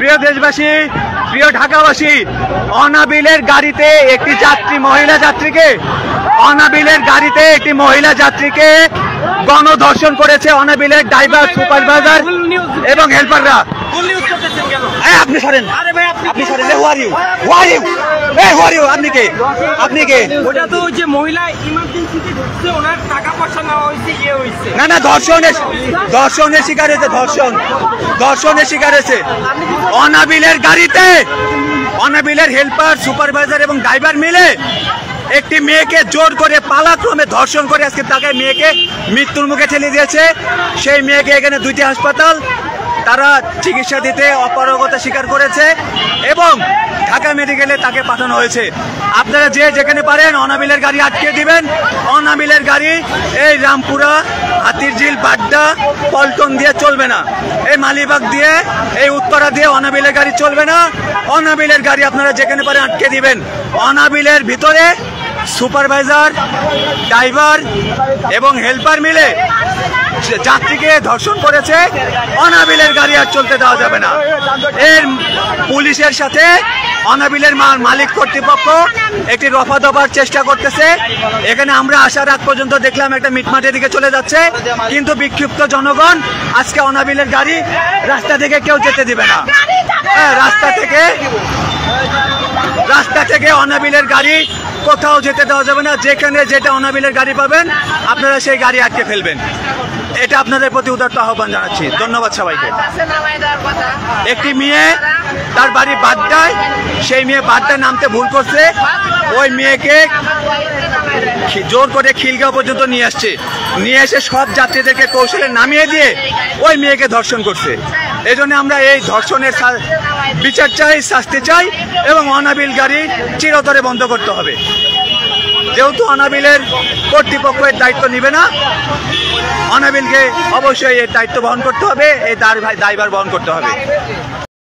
প্রিয় দেশবাসী, প্রিয় ঢাকাবাসী, অনাবিলের গাড়িতে একটি মহিলা যাত্রীকে গণধর্ষণ করেছে অনাবিলের ড্রাইভার, সুপারভাইজার এবং হেল্পাররা। আপনি সরেন, আপনি সরেন। আপনি কে? ওটা তো ওই যে মহিলা ইমার্জেন্সিতে ঢুকছে, ওনার টাকা পয়সা নেওয়া হয়েছে, হয়েছে। না, ধর্ষণের শিকার হয়েছে, ধর্ষণের শিকার হয়েছে অনাবিলের গাড়িতে। অনাবিলের হেল্পার, সুপারভাইজার এবং ড্রাইভার মিলে একটি মেয়েকে জোর করে পালাক্রমে ধর্ষণ করে আজকে তাকে মেয়েকে মৃত্যুর মুখে ঠেলে দিয়েছে। সেই মেয়েকে এখানে দুইটি হাসপাতাল তারা চিকিৎসা দিতে অপারগতা স্বীকার করেছে এবং ঢাকা মেডিকেলে তাকে পাঠানো হয়েছে। আপনারা যে যেখানে পারেন অনাবিলের গাড়ি আটকে দিবেন। অনাবিলের গাড়ি এই রামপুরা, হাতিরঝিল, বাড্ডা, পল্টন দিয়ে চলবে না। এই মালিবাগ দিয়ে, এই উত্তরা দিয়ে অনাবিলের গাড়ি চলবে না। অনাবিলের গাড়ি আপনারা যেখানে পারেন আটকে দিবেন। অনাবিলের ভিতরে সুপারভাইজার, ড্রাইভার এবং হেল্পার মিলে যাত্রীকে ধর্ষণ করেছে। অনাবিলের গাড়ি আর চলতে দেওয়া যাবে না। এর পুলিশের সাথে অনাবিলের মালিক কর্তৃপক্ষ একটি রফা দফার চেষ্টা করতেছে। এখানে আমরা আসার আগ পর্যন্ত দেখলাম একটা মিটমাটের দিকে চলে যাচ্ছে, কিন্তু বিক্ষিপ্ত জনগণ আজকে অনাবিলের গাড়ি রাস্তা থেকে কেউ যেতে দিবে না। রাস্তা থেকে অনাবিলের গাড়ি কোথাও যেতে দেওয়া যাবে না। যেখানে যেটা অনাবিলের গাড়ি পাবেন আপনারা সেই গাড়ি আটকে ফেলবেন। এটা আপনাদের প্রতি উদারত আহ্বান জানাচ্ছি। ধন্যবাদ সবাইকে। একটি মেয়ে, তার বাড়ি বাড্ডায়, সেই মেয়ে বাড্ডায় নামতে ভুল করছে। ওই মেয়েকে জোর করে খিলগাঁও পর্যন্ত নিয়ে এসে সব যাত্রীদেরকে কৌশলে নামিয়ে দিয়ে ওই মেয়েকে ধর্ষণ করছে। এই জন্য আমরা এই ধর্ষণের বিচার চাই, শাস্তি চাই এবং অনাবিল গাড়ি চিরতরে বন্ধ করতে হবে। যেহেতু অনাবিলের কর্তৃপক্ষ এর দায়িত্ব নিবে না, অনাবিলকে অবশ্যই এর দায়িত্ব বহন করতে হবে, এই দায়ভার বহন করতে হবে।